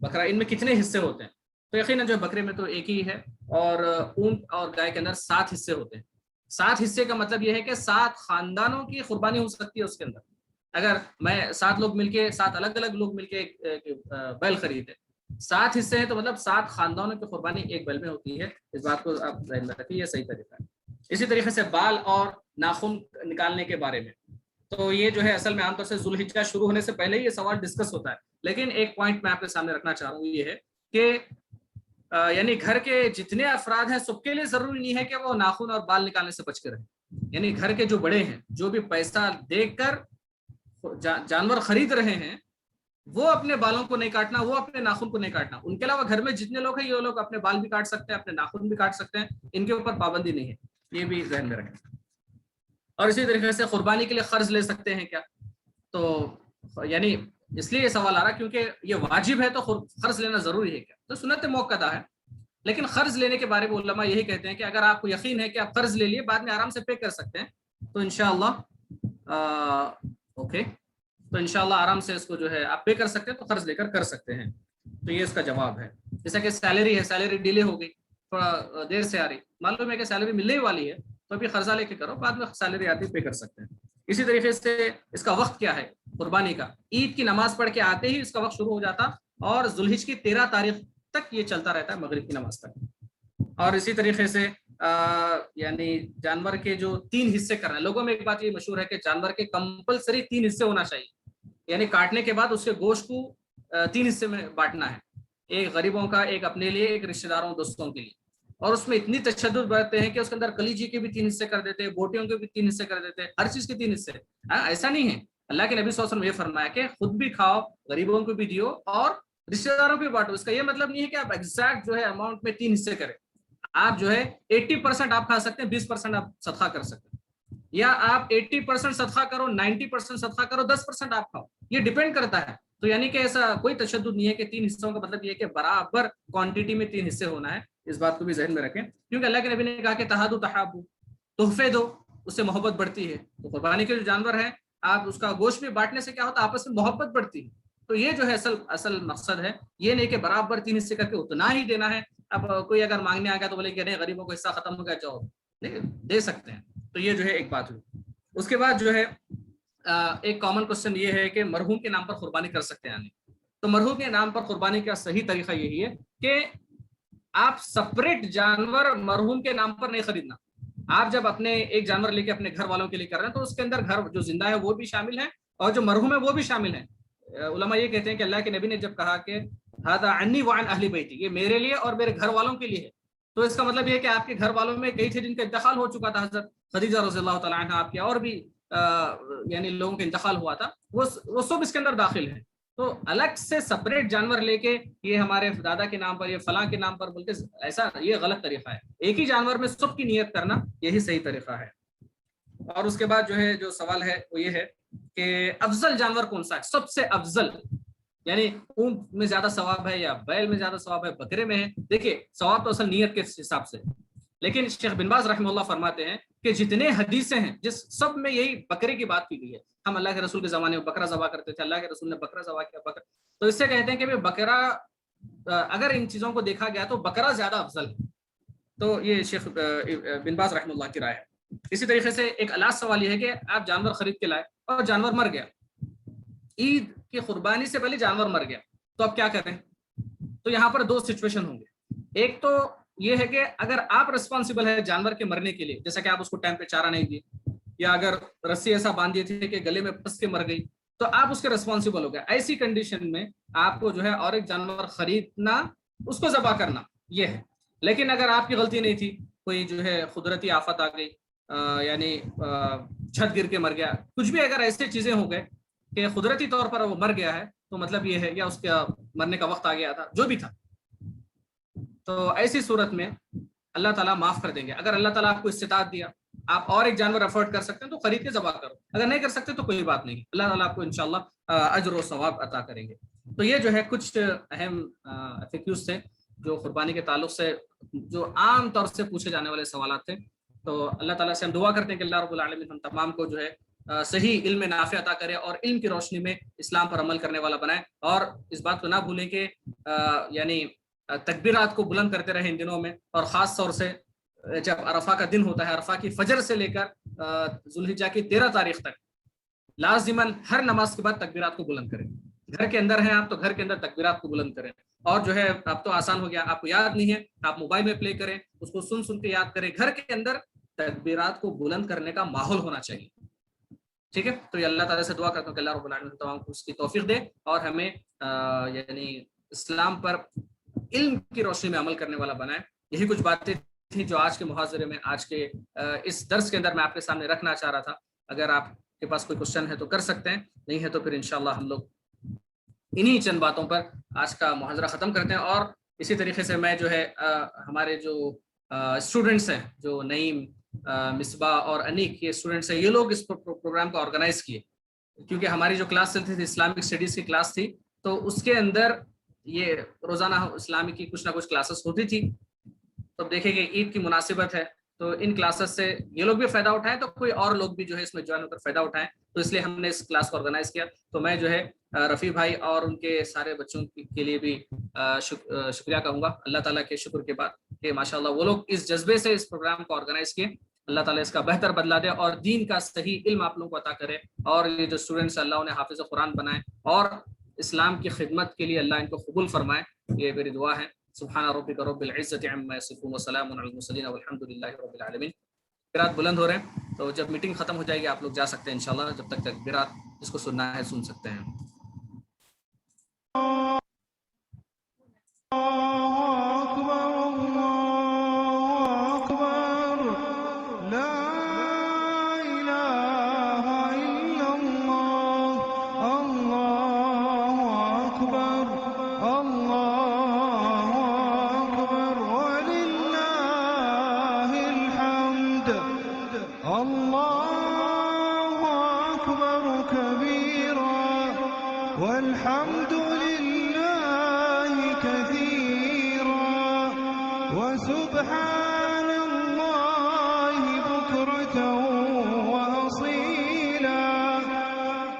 بکرا, ان میں کتنے حصے ہوتے ہیں؟ تو یقیناً جو بکرے میں تو ایک ہی ہے, اور اونٹ اور گائے کے اندر 7 حصے ہوتے ہیں. 7 حصے کا مطلب یہ ہے کہ 7 خاندانوں کی قربانی ہو سکتی ہے اس کے اندر. اگر میں 7 لوگ مل کے 7 الگ الگ لوگ مل کے بیل خریدے, 7 حصے ہیں تو مطلب 7 خاندانوں کی قربانی ایک بیل میں ہوتی ہے. اس بات کو آپ ذہن میں رکھیں, یہ صحیح طریقہ ہے. اسی طریقے سے بال اور ناخن نکالنے کے بارے میں, تو یہ جو ہے اصل میں عام طور سے ذوالحجہ شروع ہونے سے پہلے یہ سوال ڈسکس ہوتا ہے. لیکن ایک پوائنٹ میں آپ کے سامنے رکھنا چاہ رہا ہوں, یہ ہے کہ یعنی گھر کے جتنے افراد ہیں سب کے لیے ضروری نہیں ہے کہ وہ ناخن اور بال نکالنے سے بچ کے رہیں. یعنی گھر کے جو بڑے ہیں, جو بھی پیسہ دے کر جانور خرید رہے ہیں, وہ اپنے بالوں کو نہیں کاٹنا, وہ اپنے ناخن کو نہیں کاٹنا. ان کے علاوہ گھر میں جتنے لوگ ہیں یہ لوگ اپنے بال بھی کاٹ سکتے ہیں, اپنے ناخن بھی کاٹ سکتے ہیں, ان کے اوپر پابندی نہیں ہے. یہ بھی ذہن میں رکھیں. اور اسی طریقے سے قربانی کے لیے قرض لے سکتے ہیں کیا؟ تو یعنی اس لیے یہ سوال آ رہا کیونکہ یہ واجب ہے تو قرض لینا ضروری ہے کیا؟ تو سنت موقدہ ہے. لیکن قرض لینے کے بارے میں علماء یہی کہتے ہیں کہ اگر آپ کو یقین ہے کہ آپ قرض لے لیے بعد میں آرام سے پے کر سکتے ہیں تو انشاءاللہ اوکے, تو انشاءاللہ آرام سے اس کو جو ہے آپ پے کر سکتے ہیں, تو قرض لے کر سکتے ہیں. تو یہ اس کا جواب ہے. جیسا کہ سیلری ہے, سیلری ڈیلے ہو گئی, تھوڑا دیر سے آ رہی, معلوم ہے کہ سیلری ملنے والی ہے تو ابھی قرضہ لے کے کرو, بعد میں سیلری آتی پے کر سکتے ہیں. اسی طریقے سے اس کا وقت کیا ہے قربانی کا؟ عید کی نماز پڑھ کے آتے ہی اس کا وقت شروع ہو جاتا اور ذوالحجہ کی 13 تاریخ تک یہ چلتا رہتا ہے, مغرب کی نماز تک. اور اسی طریقے سے یعنی جانور کے جو 3 حصے کرنا ہے, لوگوں میں ایک بات یہ مشہور ہے کہ جانور کے کمپلسری 3 حصے ہونا چاہیے. یعنی کاٹنے کے بعد اس کے گوشت کو 3 حصے میں بانٹنا ہے, ایک غریبوں کا, ایک اپنے لیے, ایک رشتہ داروں دوستوں کے لیے. اور اس میں اتنی تشدد برتتے ہیں کہ اس کے اندر کلیجی کے بھی 3 حصے کر دیتے ہیں, بوٹیوں کے بھی 3 حصے کر دیتے ہیں, ہر چیز کے 3 حصے. ایسا نہیں ہے. اللہ کے نبی صلی اللہ علیہ وسلم یہ فرمایا کہ خود بھی کھاؤ, غریبوں کو بھی دیو اور رشتہ داروں کو بھی بانٹو. اس کا یہ مطلب نہیں ہے کہ آپ ایگزیکٹ جو ہے اماؤنٹ میں 3 حصے کریں. آپ جو ہے 80% آپ کھا سکتے ہیں, 20% آپ صدقہ کر سکتے ہیں, یا آپ 80% صدقہ کرو, 90% صدقہ کرو, 10% آپ کھاؤ. یہ ڈیپینڈ کرتا ہے. تو یعنی کہ ایسا کوئی تشدد نہیں ہے کہ 3 حصوں کا مطلب یہ ہے کہ برابر کوانٹٹی میں 3 حصے ہونا ہے. اس بات کو بھی ذہن میں رکھیں, کیونکہ اللہ کے نبی نے کہا کہ تہادو تحابو, تحفے دو, اس سے محبت بڑھتی ہے. تو قربانی کے جو جانور ہیں, آپ اس کا گوشت بھی بانٹنے سے کیا ہوتا ہے, آپس میں محبت بڑھتی ہے. تو یہ جو ہے اصل مقصد ہے, یہ نہیں کہ برابر 3 حصے کر کے اتنا ہی دینا ہے. اب کوئی اگر مانگنے آ گیا تو بولے کہ نہیں غریبوں کو حصہ ختم ہو گیا, جاؤ دے سکتے ہیں. تو یہ جو ہے ایک بات ہوئی. اس کے بعد جو ہے ایک کامن کوشچن یہ ہے کہ مرحوم کے نام پر قربانی کر سکتے ہیں. تو مرحوم کے نام پر قربانی کا صحیح طریقہ یہی ہے کہ آپ سپریٹ جانور مرحوم کے نام پر نہیں خریدنا. آپ جب اپنے ایک جانور لے کے اپنے گھر والوں کے لیے کر رہے ہیں تو اس کے اندر گھر جو زندہ ہے وہ بھی شامل ہے اور جو مرحوم ہے وہ بھی شامل ہے. علماء یہ کہتے ہیں کہ اللہ کے نبی نے جب کہا کہ ھذا عنی وعن اہل بیتی, یہ میرے لیے اور میرے گھر والوں کے لیے ہے, تو اس کا مطلب یہ ہے کہ آپ کے گھر والوں میں کئی تھے جن کا انتقال ہو چکا تھا. حضرت خدیجہ رضی اللہ تعالیٰ عنہ, آپ کے اور بھی یعنی لوگوں کا انتقال ہوا تھا, وہ سب اس کے اندر داخل ہیں. تو الگ سے سپریٹ جانور لے کے یہ ہمارے دادا کے نام پر, یہ فلاں کے نام پر بولتے, ایسا یہ غلط طریقہ ہے. ایک ہی جانور میں سب کی نیت کرنا یہی صحیح طریقہ ہے. اور اس کے بعد جو ہے جو سوال ہے وہ یہ ہے کہ افضل جانور کون سا ہے, سب سے افضل, یعنی اونٹ میں زیادہ ثواب ہے یا بیل میں زیادہ ثواب ہے, بکرے میں ہے. دیکھیے ثواب تو اصل نیت کے حساب سے, لیکن شیخ بن باز رحمہ اللہ فرماتے ہیں کہ جتنے حدیثیں ہیں جس سب میں یہی بکرے کی بات کی گئی ہے. ہم اللہ کے رسول کے زمانے میں بکرا ذبح کرتے تھے, اللہ کے رسول نے بکرا ذبح کیا, بکرا. تو اس سے کہتے ہیں کہ بکرا اگر ان چیزوں کو دیکھا گیا تو بکرا زیادہ افضل ہے. تو یہ شیخ بن باز رحمہ اللہ کی رائے ہے. اسی طریقے سے ایک لاسٹ سوال یہ ہے کہ آپ جانور خرید کے لائے اور جانور مر گیا، عید کی قربانی سے پہلے جانور مر گیا، تو اب کیا کریں؟ تو یہاں پر دو سچویشن ہوں گے. ایک تو یہ ہے کہ اگر آپ ریسپانسبل ہے جانور کے مرنے کے لیے، جیسا کہ آپ اس کو ٹائم پہ چارہ نہیں دیے، یا اگر رسی ایسا باندھ دیے تھے کہ گلے میں پھنس کے مر گئی، تو آپ اس کے ریسپانسبل ہو گئے. ایسی کنڈیشن میں آپ کو جو ہے اور ایک جانور خریدنا، اس کو ذبح کرنا، یہ ہے. لیکن اگر آپ کی غلطی نہیں تھی، کوئی جو ہے قدرتی آفت آ گئی، یعنی چھت گر کے مر گیا، کچھ بھی اگر ایسے چیزیں ہو گئے کہ قدرتی طور پر وہ مر گیا ہے، تو مطلب یہ ہے یا اس کا مرنے کا وقت آ گیا تھا، جو بھی تھا، تو ایسی صورت میں اللہ تعالیٰ معاف کر دیں گے. اگر اللہ تعالیٰ آپ کو استطاعت دیا، آپ اور ایک جانور افورڈ کر سکتے ہیں تو خرید کے ذبح کرو، اگر نہیں کر سکتے تو کوئی بات نہیں، اللہ تعالیٰ آپ کو انشاءاللہ اجر و ثواب عطا کریں گے. تو یہ جو ہے کچھ اہم FAQs تھے جو قربانی کے تعلق سے جو عام طور سے پوچھے جانے والے سوالات تھے. تو اللہ تعالیٰ سے ہم دعا کرتے ہیں کہ اللہ رب العالمین ہم تمام کو جو ہے صحیح علم نافع عطا کرے اور علم کی روشنی میں اسلام پر عمل کرنے والا بنائے. اور اس بات کو نہ بھولیں کہ یعنی تکبیرات کو بلند کرتے رہے ان دنوں میں، اور خاص طور سے جب عرفہ کا دن ہوتا ہے، عرفہ کی فجر سے لے کر ذوالحجہ کی 13 تاریخ تک لازماً ہر نماز کے بعد تکبیرات کو بلند کریں. گھر کے اندر ہیں آپ تو گھر کے اندر تکبیرات کو بلند کریں. اور جو ہے اب تو آسان ہو گیا، آپ کو یاد نہیں ہے آپ موبائل میں پلے کریں، اس کو سن کے یاد کریں. گھر کے اندر تکبیرات کو بلند کرنے کا ماحول ہونا چاہیے. ٹھیک ہے، تو یہ اللہ تعالیٰ سے دعا کرتا ہوں کہ اللہ رب العالمین تمام کو اس کی توفیق دے اور ہمیں یعنی اسلام پر علم کی روشنی میں عمل کرنے والا بنائے. یہی کچھ باتیں تھیں جو آج کے محاضرے میں، آج کے اس درس کے اندر میں آپ کے سامنے رکھنا چاہ رہا تھا. اگر آپ کے پاس کوئی کوشچن ہے تو کر سکتے ہیں، نہیں ہے تو پھر انشاءاللہ ہم لوگ انہی چند باتوں پر آج کا محاضرہ ختم کرتے ہیں. اور اسی طریقے سے میں جو ہے ہمارے جو اسٹوڈنٹس ہیں، جو نعیم، مصباح اور انیک، یہ اسٹوڈنٹس ہیں، یہ لوگ اس پروگرام کو آرگنائز کیے، کیونکہ ہماری جو کلاس چلتی تھی اسلامک اسٹڈیز کی کلاس تھی، تو اس کے اندر یہ روزانہ اسلامی کی کچھ نہ کچھ کلاسز ہوتی تھی. تو دیکھیں کہ عید کی مناسبت ہے تو ان کلاسز سے یہ لوگ بھی فائدہ اٹھائیں، تو کوئی اور لوگ بھی جو ہے اس میں جوائن ہو کر فائدہ اٹھائیں. تو اس لیے ہم نے اس کلاس کو آرگنائز کیا. تو میں جو ہے رفیع بھائی اور ان کے سارے بچوں کے لیے بھی شکریہ کہوں گا اللہ تعالیٰ کے شکر کے بعد کہ ماشاءاللہ وہ لوگ اس جذبے سے اس پروگرام کو آرگنائز کیے. اللہ تعالیٰ اس کا بہتر بدلہ دے اور دین کا صحیح علم آپ لوگوں کو عطا کرے. اور یہ جو اسٹوڈنٹس اللہ انہیں حافظ قرآن بنائے اور اسلام کی خدمت کے لیے اللہ ان کو قبول فرمائے، یہ میری دعا ہے. سبحان ربک رب العزت عما یصفون وسلام علی المرسلین والحمد للہ رب العالمین. تکبیرات بلند ہو رہے ہیں، تو جب میٹنگ ختم ہو جائے گی آپ لوگ جا سکتے ہیں انشاءاللہ. جب تک تکبیرات جس کو سننا ہے سن سکتے ہیں. والحمد لله كثيرا وسبحان الله بكرة وأصيلا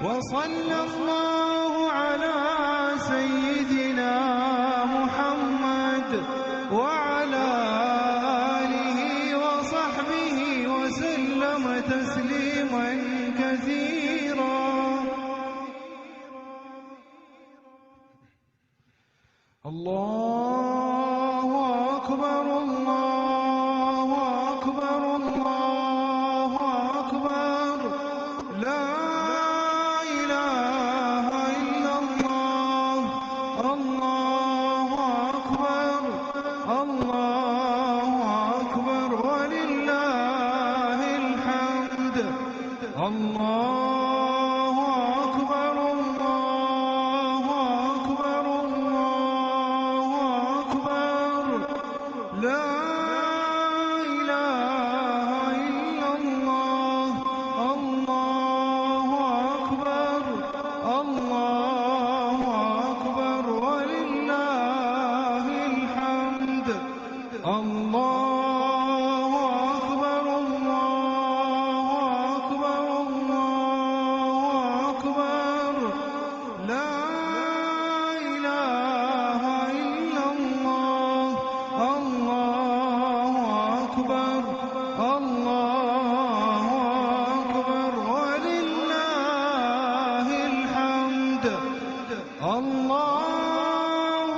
وصلى الله على سيدنا محمد وعلى آله وصحبه وسلم تسليما كثيرا. الله أكبر الله أكبر الله أكبر لا إله إلا الله. الله أكبر الله أكبر ولله الحمد. الله أكبر الله أكبر الله أكبر لا الله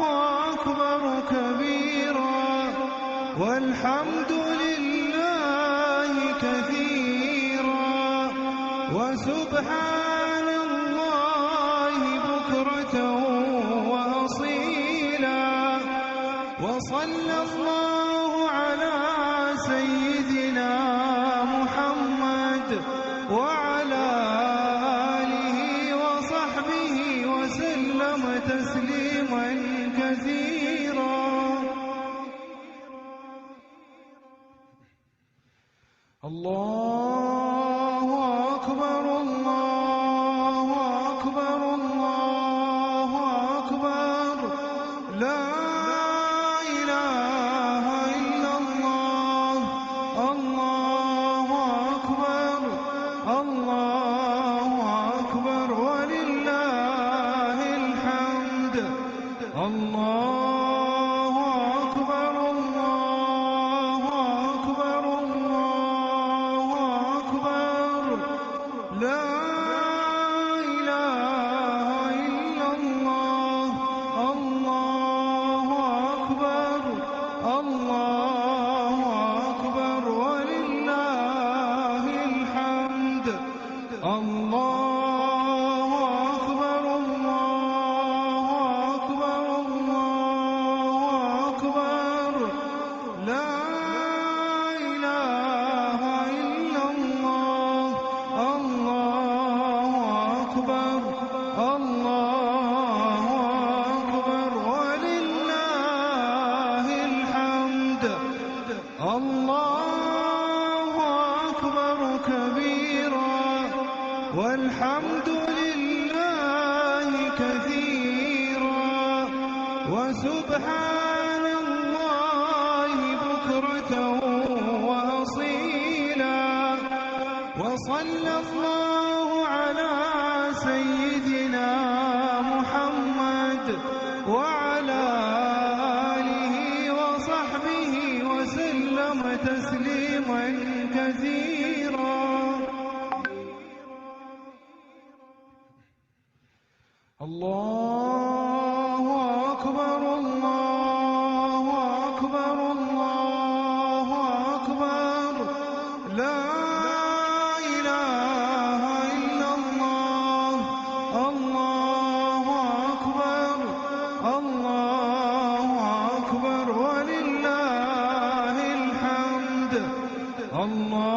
أكبر كبيرا والحمد لله كثيرا وسبحان الله بكرة وأصيلا وصلى الله على سيدنا محمد وعلى آله وصحبه وسلم تسليما كثيرا. الله أكبر الله أكبر الله أكبر لا إله إلا الله. الله أكبر الله أكبر ولله الحمد. الله أكبر الله أكبر الله أكبر لا إله إلا الله. الله أكبر الله أكبر ولله الحمد. الله أكبر الله أكبر الله أكبر لا إله إلا الله. الله أكبر الله أكبر ولله الحمد. الله أكبر كبيرا والحمد لله كثيرا وسبحان الله بكرة وأصيلا وصلى الله على سيدنا محمد وعلى آله وصحبه وسلم تسليما كثيرا. الله أكبر الله أكبر الله أكبر لا إله إلا الله. الله أكبر الله أكبر ولله الحمد. الله